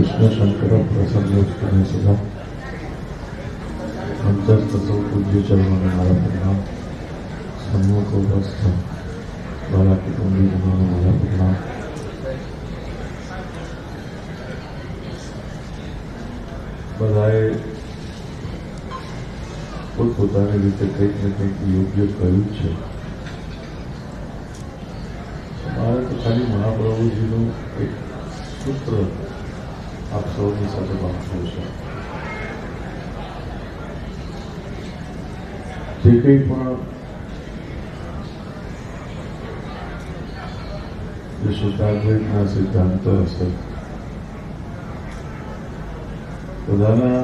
कृष्ण शंकर प्रसन्नोत्तम सदा मंचस्थ सौ पूज्य चरणों में हमारा प्रणाम। सम्मुख उपस्थ वाला कुटुंबीजनों में हमारा प्रणाम। बधाए પોતપોતાની રીતે કંઈક ને કંઈક યોગ્ય કર્યું છે। મારે તો ખાલી મહાપ્રભુજીનું એક સૂત્ર આપ સૌની સાથે વાંચવું છે। જે કંઈ પણ જે શુદ્ધાદ્વૈતના સિદ્ધાંતો હશે બધાના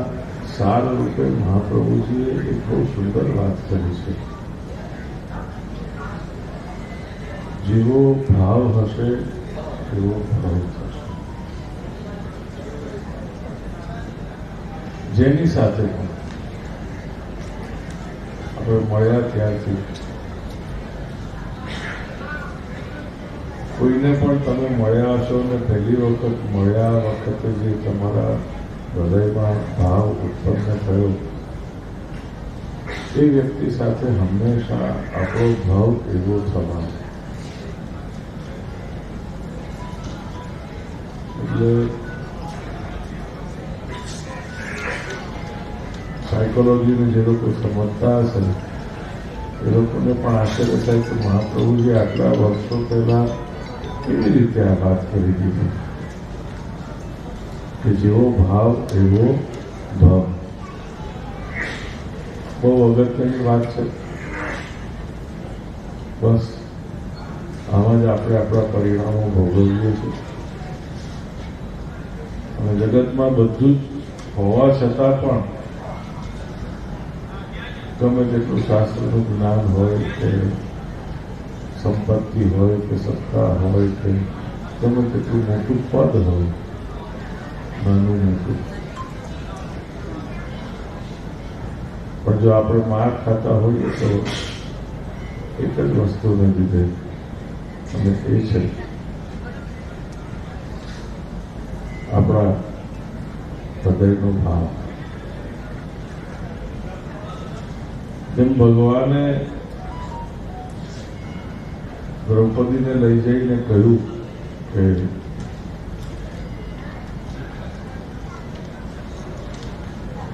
સાર રૂપે મહાપ્રભુજીએ એક બહુ સુંદર વાત કરી છે। જેવો ભાવ હશે એવો ફળ થશે। જેની સાથે પણ આપણે મળ્યા ત્યારથી કોઈને પણ તમે મળ્યા હશો ને પહેલી વખત મળ્યા વખતે જે તમારા હૃદયમાં ભાવ ઉત્પન્ન થયો એ વ્યક્તિ સાથે હંમેશા આપણો ભાવ એવો થવાનો। એટલે સાયકોલોજીને જે લોકો સમજતા હશે એ લોકોને પણ આશ્ચર્ય થાય કે મહાપ્રભુજી આટલા વર્ષો પહેલા કેવી રીતે આ વાત કરી દીધી કે જેવો ભાવ એવો ભાવ। બહુ અગત્યની વાત છે। બસ આમાં જ આપણે આપણા પરિણામો ભોગવીએ છીએ અને જગતમાં બધું જ હોવા છતાં પણ ગમે તેટલું શાસ્ત્રનું જ્ઞાન હોય કે સંપત્તિ હોય કે સત્તા હોય કે ગમે તેટલું મોટું પદ હોય નાનું મોટું પણ જો આપણે માર ખાતા હોઈએ તો એક જ વસ્તુને લીધે અને એ છે આપણા હૃદયનો ભાવ। જેમ ભગવાને દ્રૌપદીને લઈ જઈને કહ્યું કે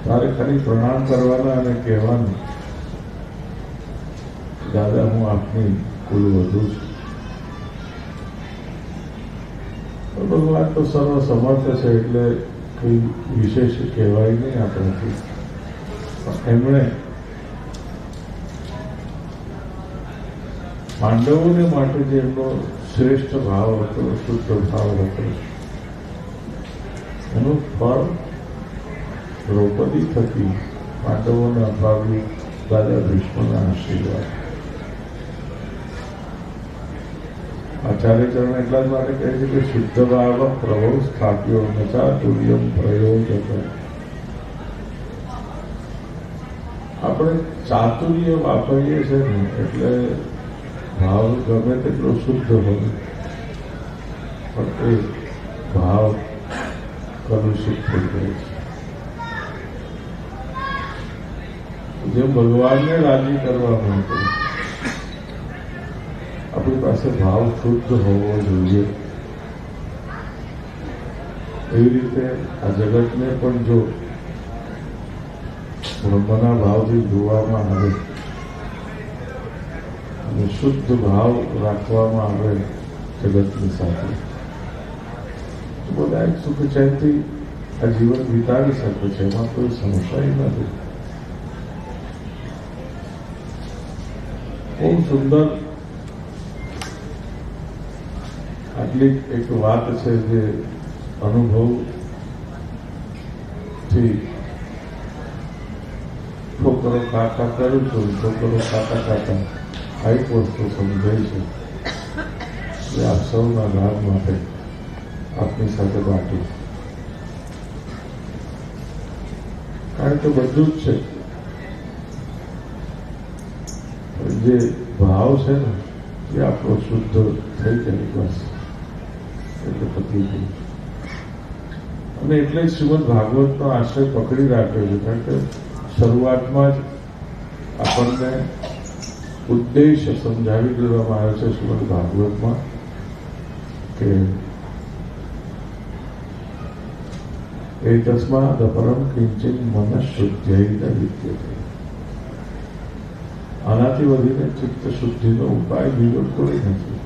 તારે ખાલી પ્રણામ કરવાના અને કહેવાનું દાદા હું આપની કુલ વધુ છું। ભગવાન તો સર્વ સમર્થ છે એટલે કંઈ વિશેષ કહેવાય નહીં આપણાથી। એમણે પાંડવોને માટે જે એમનો શ્રેષ્ઠ ભાવ હતો શુદ્ધ ભાવ હતો એનું ફળ દ્રૌપદી થકી પાંડવોને અપાવ્યું દાદા ભીષ્મના આશીર્વાદ। આચાર્ય ચરણ એટલા જ માટે કહે છે કે શુદ્ધ ભાવ પ્રભુ સ્થાપ્યો નચાતુર્યમ પ્રયોજક। આપણે ચાતુર્ય વાપરીએ છીએ ને એટલે ભાવ ગમે તેટલો શુદ્ધ હોય પણ એ ભાવ કલુષિત થઈ જાય છે। જેમ ભગવાનને રાજી કરવા માટે આપણી પાસે ભાવ શુદ્ધ હોવો જોઈએ એવી રીતે આ જગતને પણ જો બ્રહ્મના ભાવથી જોવામાં આવે અને શુદ્ધ ભાવ રાખવામાં આવે જગતની સાથે તો બધા એક સુખ ચેનથી આ જીવન વિતાવી શકે છે। એમાં કોઈ સંશય નથી। બહુ સુંદર આટલી એક વાત છે જે અનુભવથી છોકરો કાકા કરું છું છોકરો કાકા કાકા આ એક વસ્તુ સમજાય છે જે આપ સૌના લાભ માટે આપની સાથે બાકી કારણ કે બધું જ છે જે ભાવ છે ને એ આપણો શુદ્ધ થઈ જાય બસ એટલે પતી ગયું। અને એટલે જ શ્રીમદ ભાગવતનો આશ્રય પકડી રાખ્યો છે, કારણ કે શરૂઆતમાં જ આપણને ઉદ્દેશ સમજાવી દેવામાં આવ્યો છે શ્રીમદ ભાગવતમાં કે એતસ્માદ પરમ કિંચિત મનઃશુદ્ધ્યૈ વિદ્યતે. આનાથી વધીને ચિત્ત શુદ્ધિનો ઉપાય બીજો કોઈ નથી.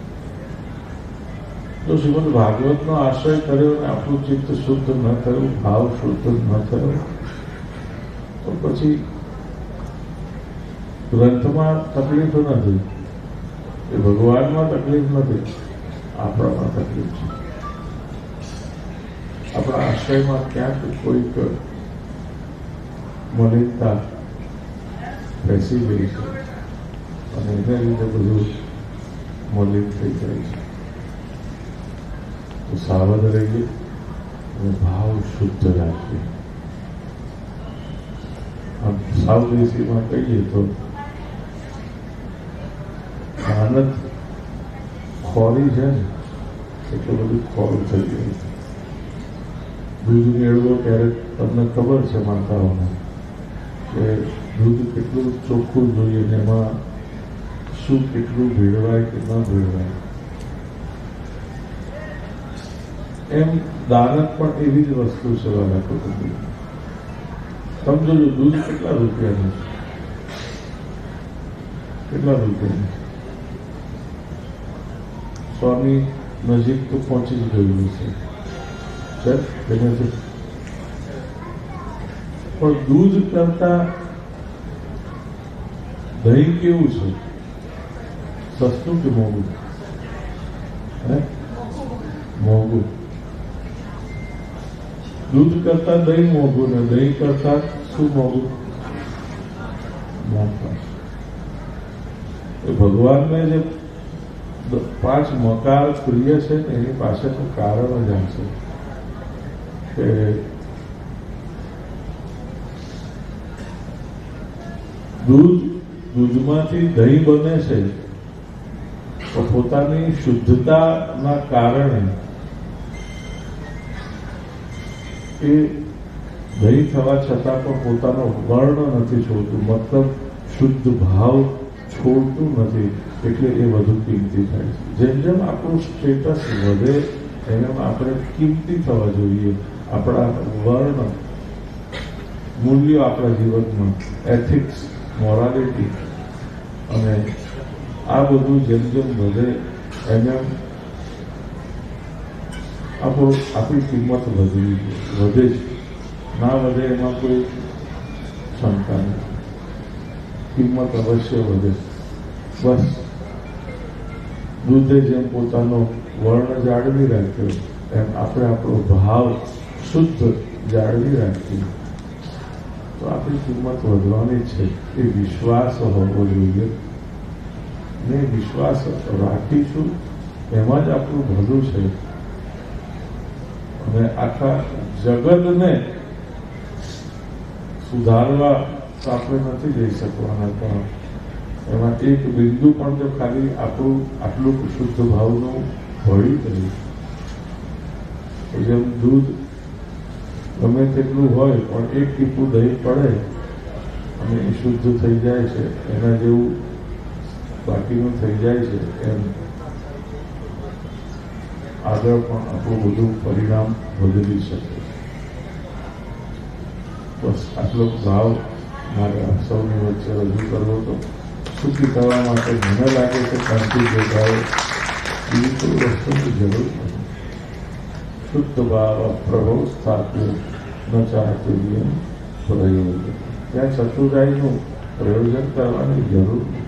જો શ્રીમદ ભાગવતનો આશ્રય કર્યો અને આપણું ચિત્ત શુદ્ધ ન થયું, ભાવ શુદ્ધ ન થયો, તો પછી ગ્રંથમાં તકલીફ નથી, એ ભગવાનમાં તકલીફ નથી, આપણામાં તકલીફ છે. આપણા આશ્રયમાં ક્યાંક કોઈક મલિનતા બેસી ગઈ છે અને એને લીધે બધું મલિન થઈ જાય છે. તો સાવધ રહીએ અને ભાવ શુદ્ધ રાખીએ. આમ સાવદેશીમાં કહીએ તો આનંદ ખોરી છે ને એટલે બધું ખોરું થઈ ગયું. દૂધ મેળવો ત્યારે તમને ખબર છે માતાઓને કે દૂધ કેટલું ચોખ્ખું જોઈએ ને એમાં શું કેટલું ભેળવાય કે ન ભેળવાય. એમ દાનત પણ એવી જ વસ્તુ છે વાલા કુટુંબી. સમજો દૂધ કેટલા રૂપિયાનું છે, કેટલા રૂપિયાનું છે. સ્વામી નજીક તો પહોંચી જ ગયું છે, પણ દૂધ કરતા દહીં કેવું છે, સસ્તું કે મોંઘું? મોંઘું. દૂધ કરતા દહીં મોંઘું ને દહીં કરતા શું મોંઘું? એ ભગવાનને જે 5 મકાર પ્રિય છે ને એની પાછળનું કારણ જ આ છે કે દૂધમાંથી દહીં બને છે તો પોતાની શુદ્ધતાના કારણે એ દહીં થવા છતાં પણ પોતાનો વર્ણ નથી છોડતું, મતલબ શુદ્ધ ભાવ છોડતું નથી, એટલે એ વધુ કિંમતી થાય છે. જેમ જેમ આપણું સ્ટેટસ વધે એમ આપણે કિંમતી થવા જોઈએ. આપણા વર્ણ મૂલ્યો આપણા જીવનમાં, એથિક્સ, મોરાલિટી અને આ બધું જેમ જેમ વધે એમ આપણી કિંમત વધે જ. ના વધે એમાં કોઈ શંકા નથી. કિંમત અવશ્ય વધે. બસ દૂધે જેમ પોતાનો વર્ણ જાળવી રાખ્યો એમ આપણે આપણો ભાવ શુદ્ધ જાળવી રાખીએ તો આપણી કિંમત વધવાની છે. એ વિશ્વાસ હોવો જોઈએ ને વિશ્વાસ રાખીશું એમાં જ આપણું ભલું છે. અને આખા જગતને સુધારવા તો આપણે નથી જઈ શકવાના, પણ એમાં એક બિંદુ પણ જો ખાલી આપણું આટલું શુદ્ધ ભાવનું ભળી ગયું, જેમ દૂધ ગમે તેટલું હોય પણ એક ટીપું દહીં પડે અને એ શુદ્ધ થઈ જાય છે, એના જેવું બાકીનું થઈ જાય છે, એમ આગળ પણ આપણું બધું પરિણામ બદલી શકે. બસ આટલો ભાવ મારે આપ સૌની વચ્ચે રજૂ કરવો તો સુખી થવા માટે મને લાગે છે શાંતિ જોડાય બીજી કોઈ વસ્તુની જરૂર નથી. શુદ્ધ ભાવ પ્રભવ સ્થાપ્યો ન ચાતુર્ય પ્રયોજન. ત્યાં ચતુરાઈનું પ્રયોજન કરવાની જરૂર નથી.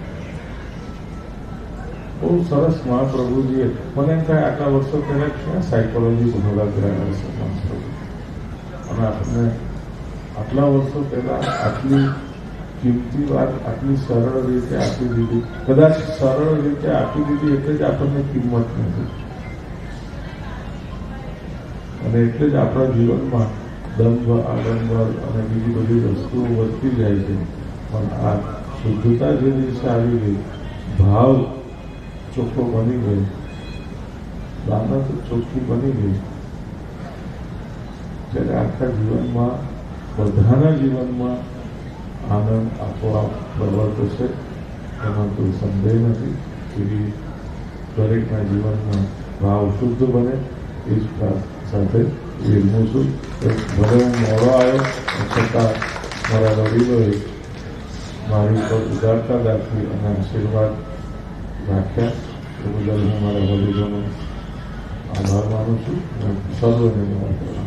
બહુ સરસ મહાપ્રભુજીએ મને એમ થાય આટલા વર્ષો પહેલા ક્યાં સાયકોલોજી ભણવા ગયા હશે મહાપ્રભુ, અને આપણને આટલા વર્ષો પહેલા આટલી કિંમતી વાત આટલી સરળ રીતે આપી દીધી. કદાચ સરળ રીતે આપી દીધી એટલે જ આપણને કિંમત નથી, અને એટલે જ આપણા જીવનમાં દંભ, આડંબર અને બીજી બધી વસ્તુઓ વધતી જાય છે. પણ આ શુદ્ધતા જે દિવસે આવી ગઈ, ભાવ ચોખ્ખો બની ગયો, દાનત ચોખ્ખી બની ગઈ, ત્યારે આખા જીવનમાં બધાના જીવનમાં આનંદ આપોઆપ પ્રવર્તશે, એમાં કોઈ સંદેહ નથી. એવી દરેકના જીવનમાં ભાવ શુદ્ધ બને એ જ સાથે વિરમું છું. ભલે હું મોડો આવ્યો છતાં મારા વડીલોએ મારી પર ઉદારતા દાખવી અને આશીર્વાદ રાખ્યા એ બદલ હું મારા વડીલોનો આભાર માનું છું અને સર્વને નમન કરું છું.